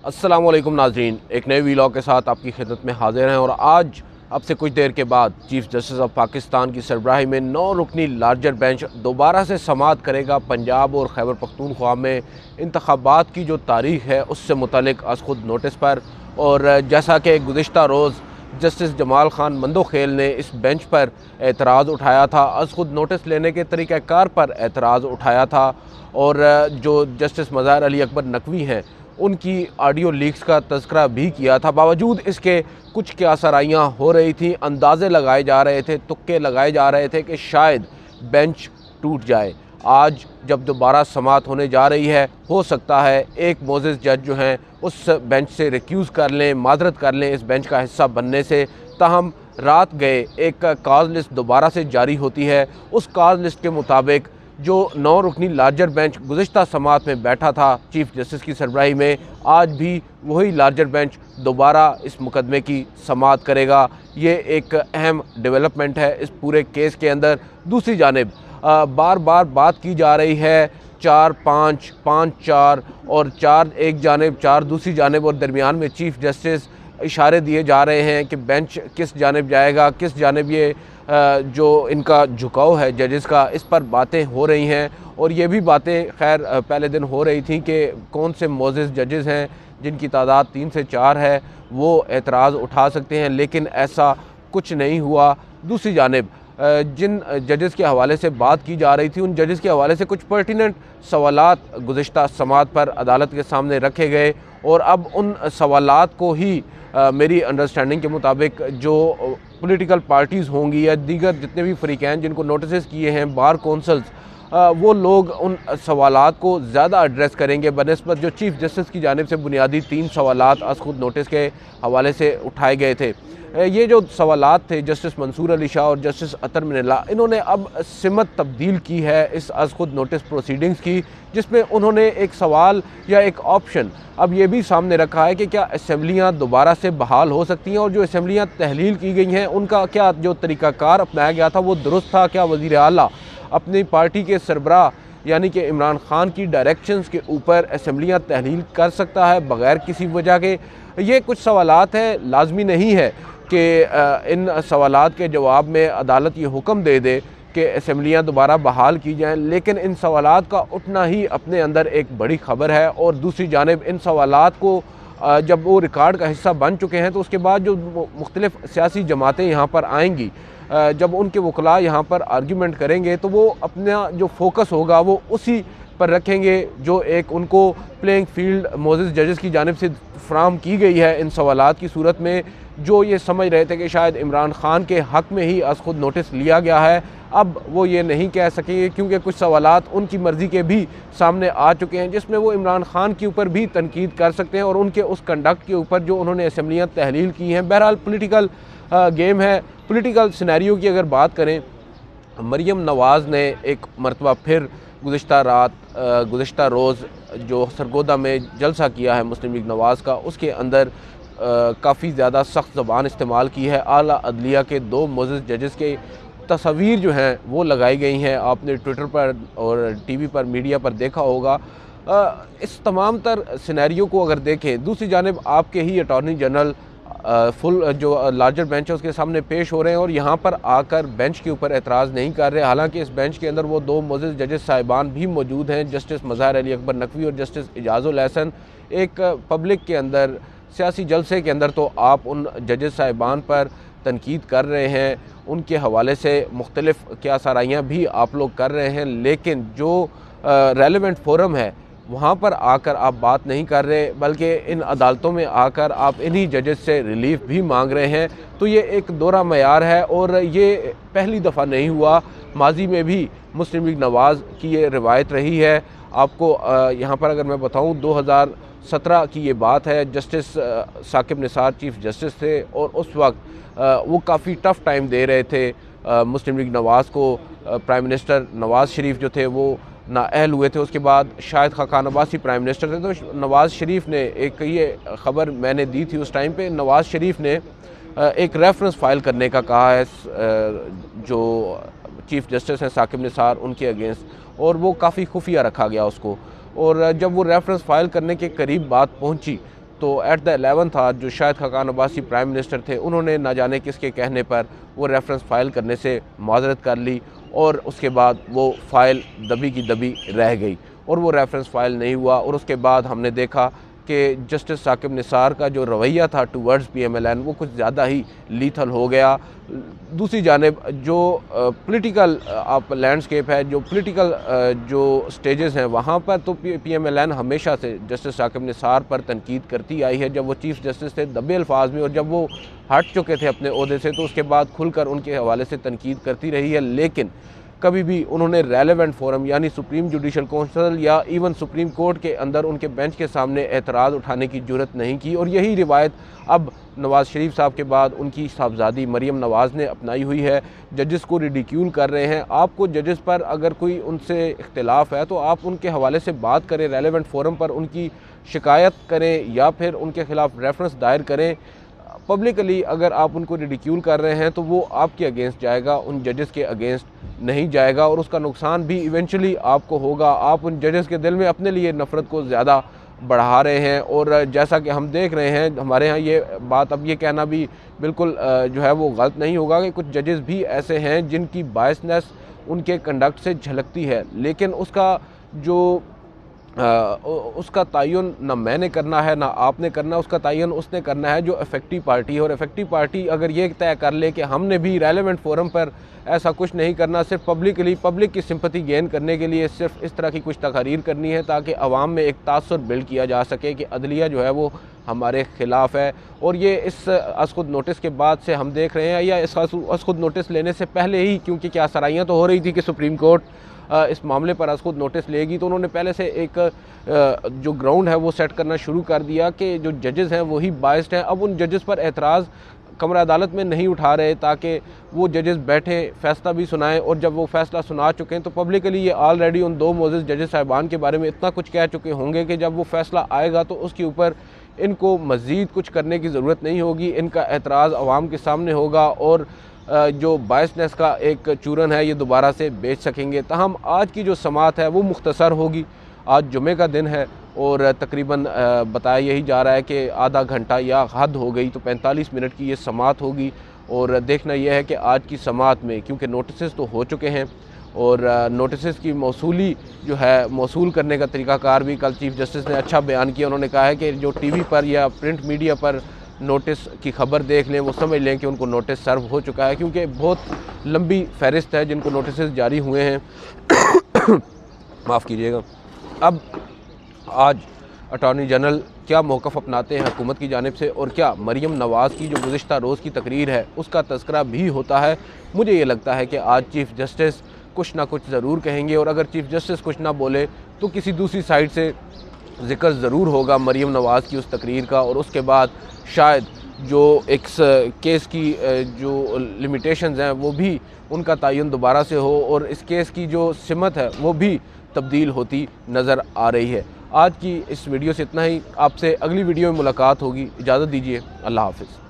अस्सलामुअलैकुम नाजरीन, एक नए वीलॉग के साथ आपकी खिदमत में हाजिर हैं। और आज अब से कुछ देर के बाद चीफ जस्टिस ऑफ पाकिस्तान की सरबराही में 9 रुकनी लार्जर बेंच दोबारा से समाअत करेगा। पंजाब और खैबर पख्तूनख्वा में इंतखाबात की जो तारीख है उससे मुतल्लिक आज खुद नोटिस पर। और जैसा कि गुज़िश्ता रोज़ जस्टिस जमाल खान मंदोखेल ने इस बेंच पर एतराज़ उठाया था, आज खुद नोटिस लेने के तरीक़ाकार पर एतराज़ उठाया था। और जो जस्टिस मज़ाहिर अली अकबर नकवी हैं उनकी ऑडियो लीक्स का तज़किरा भी किया था। बावजूद इसके कुछ क्या सराइयाँ हो रही थी, अंदाज़े लगाए जा रहे थे, तुक्के लगाए जा रहे थे कि शायद बेंच टूट जाए। आज जब दोबारा समाअत होने जा रही है, हो सकता है एक मोअज़्ज़िज़ जज जो हैं उस बेंच से रिक्यूज़ कर लें, माजरत कर लें इस बेंच का हिस्सा बनने से। ताहम रात गए एक काज लिस्ट दोबारा से जारी होती है। उस काज लिस्ट के मुताबिक जो 9 रुकनी लार्जर बेंच गुज़िश्ता समाअत में बैठा था चीफ जस्टिस की सरबराही में, आज भी वही लार्जर बेंच दोबारा इस मुकदमे की समाअत करेगा। ये एक अहम डेवलपमेंट है इस पूरे केस के अंदर। दूसरी जानिब बार बार बात की जा रही है 4-5, 5-4 और 4 एक जानिब, 4 दूसरी जानिब, और दरमियान में चीफ जस्टिस इशारे दिए जा रहे हैं कि बेंच किस जानिब जाएगा, किस जानिब ये जो इनका झुकाव है जजेस का, इस पर बातें हो रही हैं। और ये भी बातें खैर पहले दिन हो रही थी कि कौन से मोअज़्ज़िज़ जजेस हैं जिनकी तादाद 3 से 4 है वो एतराज़ उठा सकते हैं, लेकिन ऐसा कुछ नहीं हुआ। दूसरी जानिब जिन जजेस के हवाले से बात की जा रही थी उन जजेस के हवाले से कुछ पर्टिनेंट सवालात गुज़िश्ता समाअत पर अदालत के सामने रखे गए, और अब उन सवालात को ही मेरी अंडरस्टैंडिंग के मुताबिक जो पॉलिटिकल पार्टीज़ होंगी या दीगर जितने भी फ़रीक़ैन जिनको नोटिस किए हैं, बार कौंसल्स, वो लोग उन सवालात को ज़्यादा एड्रेस करेंगे बनस्बत जो चीफ जस्टिस की जानिब से बुनियादी 3 सवालात आज खुद नोटिस के हवाले से उठाए गए थे। ये जो सवालात थे जस्टिस मंसूर अली शाह और जस्टिस अतर मिनल्ला, इन्होंने अब सिमत तब्दील की है इस आज खुद नोटिस प्रोसीडिंग्स की, जिसमें उन्होंने एक सवाल या एक ऑप्शन अब ये भी सामने रखा है कि क्या असम्बलियाँ दोबारा से बहाल हो सकती हैं, और जो असम्बलियाँ तहलील की गई हैं उनका क्या जो तरीक़ाकार अपनाया गया था वो दुरुस्त था। क्या वज़ीर आला अपनी पार्टी के सरबराह यानी कि इमरान खान की डायरेक्शंस के ऊपर असम्बलियाँ तहलील कर सकता है बग़ैर किसी वजह के? ये कुछ सवालात हैं। लाजमी नहीं है कि इन सवालात के जवाब में अदालत ये हुक्म दे दे कि असम्बलियाँ दोबारा बहाल की जाएँ, लेकिन इन सवालात का उठना ही अपने अंदर एक बड़ी ख़बर है। और दूसरी जानिब इन सवालात को जब वो रिकॉर्ड का हिस्सा बन चुके हैं तो उसके बाद जो मुख्तलिफ़ सियासी जमातें यहाँ पर आएंगी, जब उनके वकला यहाँ पर आर्ग्यूमेंट करेंगे तो वो अपना जो फोकस होगा वो उसी पर रखेंगे जो एक उनको प्लेइंग फील्ड मोअज़्ज़िज़ जजेस की जानिब से फ्राहम की गई है इन सवालात की सूरत में, जो ये समझ रहे थे कि शायद इमरान खान के हक़ में ही आज खुद नोटिस लिया गया है। अब वो ये नहीं कह सकेंगे क्योंकि कुछ सवालात उनकी मर्ज़ी के भी सामने आ चुके हैं, जिसमें वो इमरान खान के ऊपर भी तनकीद कर सकते हैं और उनके उस कंडक्ट के ऊपर जो उन्होंने असम्बलियाँ तहलील की हैं। बहरहाल पॉलिटिकल गेम है। पॉलिटिकल सिनेरियो की अगर बात करें, मरीम नवाज़ ने एक मरतबा फिर गुज़िश्ता रोज़ जो सरगोदा में जलसा किया है मुस्लिम लीग नवाज़ का, उसके अंदर काफ़ी ज़्यादा सख्त ज़बान इस्तेमाल की है। आला अदलिया के 2 मुअज़्ज़िज़ जजेस के तस्वीर जो हैं वो लगाई गई हैं, आपने ट्विटर पर और टीवी पर मीडिया पर देखा होगा। इस तमाम तर सिनेरियो को अगर देखें, दूसरी जानिब आपके ही अटॉर्नी जनरल फुल जो लार्जर बेंच है उसके सामने पेश हो रहे हैं और यहाँ पर आकर बेंच के ऊपर एतराज़ नहीं कर रहे। हालांकि इस बेंच के अंदर वो 2 मुअज़्ज़िज़ जजेस साहिबान भी मौजूद हैं, जस्टिस मज़ाहिर अली अकबर नकवी और जस्टिस इजाज़ुल एहसन। एक पब्लिक के अंदर सियासी जलसे के अंदर तो आप उन जजेस साहिबान पर तनकीद कर रहे हैं, उनके हवाले से मुख्तलिफ़ क्या सराइयाँ भी आप लोग कर रहे हैं, लेकिन जो रेलेवेंट फोरम है वहाँ पर आकर आप बात नहीं कर रहे, बल्कि इन अदालतों में आकर आप इन्हीं जजेस से रिलीफ भी मांग रहे हैं। तो ये एक दोहरा मयार है और ये पहली दफ़ा नहीं हुआ, माजी में भी मुस्लिम लीग नवाज़ की ये रिवायत रही है। आपको यहाँ पर अगर मैं बताऊँ 2017 की ये बात है, justice Saqib Nisar chief justice थे और उस वक्त वो काफ़ी टफ़ टाइम दे रहे थे मुस्लिम लीग नवाज़ को। प्राइम मिनिस्टर नवाज़ शरीफ जो थे वो नाअहल हुए थे, उसके बाद शाहिद खान अब्बासी प्राइम मिनिस्टर थे। तो नवाज़ शरीफ ने एक ये ख़बर मैंने दी थी उस टाइम पे, नवाज़ शरीफ ने एक रेफरेंस फ़ाइल करने का कहा है जो चीफ़ जस्टिस हैं साकिब निसार उनके अगेंस्ट, और वो काफ़ी खुफिया रखा गया उसको। और जब वो रेफरेंस फ़ाइल करने के करीब बात पहुंची तो एट द 11th आवर जो शाहिद खाकान अब्बासी प्राइम मिनिस्टर थे, उन्होंने ना जाने किसके कहने पर वो रेफरेंस फ़ाइल करने से माजरत कर ली और उसके बाद वो फ़ाइल दबी की दबी रह गई और वो रेफरेंस फ़ाइल नहीं हुआ। और उसके बाद हमने देखा कि जस्टिस साकिब निसार का जो रवैया था टूवर्ड्स PMLN वो कुछ ज़्यादा ही लीथल हो गया। दूसरी जानिब जो पॉलिटिकल आप लैंडस्केप है, जो पॉलिटिकल जो स्टेजेस हैं, वहाँ पर तो PMLN हमेशा से जस्टिस साकिब निसार पर तनकीद करती आई है। जब वो चीफ़ जस्टिस थे दबे अल्फाज में, और जब वो हट चुके थे अपने ओहदे से तो उसके बाद खुलकर उनके हवाले से तनकीद करती रही है। लेकिन कभी भी उन्होंने रेलेवेंट फोरम यानी सुप्रीम जुडिशल काउंसिल या इवन सुप्रीम कोर्ट के अंदर उनके बेंच के सामने एतराज़ उठाने की जुर्रत नहीं की। और यही रिवायत अब नवाज़ शरीफ साहब के बाद उनकी साहबजादी मरीम नवाज़ ने अपनाई हुई है। जजेस को रिडिक्यूल कर रहे हैं। आपको जजेस पर अगर कोई उनसे इख्तिलाफ है तो आप उनके हवाले से बात करें, रेलेवेंट फोरम पर उनकी शिकायत करें या फिर उनके ख़िलाफ़ रेफरेंस दायर करें। पब्लिकली अगर आप उनको रिडिक्यूल कर रहे हैं तो वो आपके अगेंस्ट जाएगा, उन जजेस के अगेंस्ट नहीं जाएगा, और उसका नुकसान भी इवेंचुअली आपको होगा। आप उन जजेस के दिल में अपने लिए नफ़रत को ज़्यादा बढ़ा रहे हैं। और जैसा कि हम देख रहे हैं, हमारे यहाँ ये बात अब ये कहना भी बिल्कुल जो है वो गलत नहीं होगा कि कुछ जजेस भी ऐसे हैं जिनकी बायसनेस उनके कंडक्ट से झलकती है, लेकिन उसका तयन ना मैंने करना है ना आपने करना, उसका तयन उसने करना है जो इफेक्टिव पार्टी है। और इफेक्टिव पार्टी अगर ये तय कर ले कि हमने भी रेलेवेंट फोरम पर ऐसा कुछ नहीं करना, सिर्फ पब्लिक की सिंपैथी गेन करने के लिए सिर्फ इस तरह की कुछ तकरीर करनी है ताकि आवाम में एक तासुर बिल्ड किया जा सके कि अदलिया जो है वो हमारे ख़िलाफ़ है। और ये इस असखुद नोटिस के बाद से हम देख रहे हैं, या इस असखुद नोटिस लेने से पहले ही, क्योंकि क्या सराइयाँ तो हो रही थी कि सुप्रीम कोर्ट इस मामले पर खुद नोटिस लेगी, तो उन्होंने पहले से एक जो ग्राउंड है वो सेट करना शुरू कर दिया कि जो जजेस हैं वही बाइस्ड हैं। अब उन जजेस पर एतराज़ कमरा अदालत में नहीं उठा रहे ताकि वो जजेस बैठे फ़ैसला भी सुनाएं, और जब वो फ़ैसला सुना चुके हैं तो पब्लिकली ये ऑलरेडी उन दो मोअज़्ज़िज़ जजेस साहिबान के बारे में इतना कुछ कह चुके होंगे कि जब वो फ़ैसला आएगा तो उसके ऊपर इनको मज़ीद कुछ करने की ज़रूरत नहीं होगी। इनका एतराज़ आवाम के सामने होगा और जो बायसनेस का एक चूरन है ये दोबारा से बेच सकेंगे। ताहम आज की जो समात है वो मुख्तसर होगी। आज जुमे का दिन है और तकरीबन बताया यही जा रहा है कि आधा घंटा या हद हो गई तो 45 मिनट की ये समात होगी। और देखना यह है कि आज की समात में, क्योंकि नोटिस तो हो चुके हैं और नोटिस की मौसूली जो है मौसूल करने का तरीक़ाकार भी कल चीफ़ जस्टिस ने अच्छा बयान किया। उन्होंने कहा है कि जो TV पर या प्रिंट मीडिया पर नोटिस की खबर देख लें वो समझ लें कि उनको नोटिस सर्व हो चुका है, क्योंकि बहुत लंबी फहरिस्त है जिनको नोटिस जारी हुए हैं। माफ़ कीजिएगा। अब आज अटॉर्नी जनरल क्या मौक़िफ़ अपनाते हैं हुकूमत की जानिब से, और क्या मरीम नवाज़ की जो गुज़िश्ता रोज़ की तकरीर है उसका तज़किरा भी होता है। मुझे ये लगता है कि आज चीफ़ जस्टिस कुछ ना कुछ ज़रूर कहेंगे, और अगर चीफ़ जस्टिस कुछ ना बोले तो किसी दूसरी साइड से ज़िक्र ज़रूर होगा मरीम नवाज़ की उस तकरीर का। और उसके बाद शायद जो एक केस की जो लिमिटेशंस हैं वो भी उनका तयन दोबारा से हो, और इस केस की जो सिमत है वो भी तब्दील होती नज़र आ रही है। आज की इस वीडियो से इतना ही। आपसे अगली वीडियो में मुलाकात होगी। इजाज़त दीजिए। अल्लाह हाफ़िज़।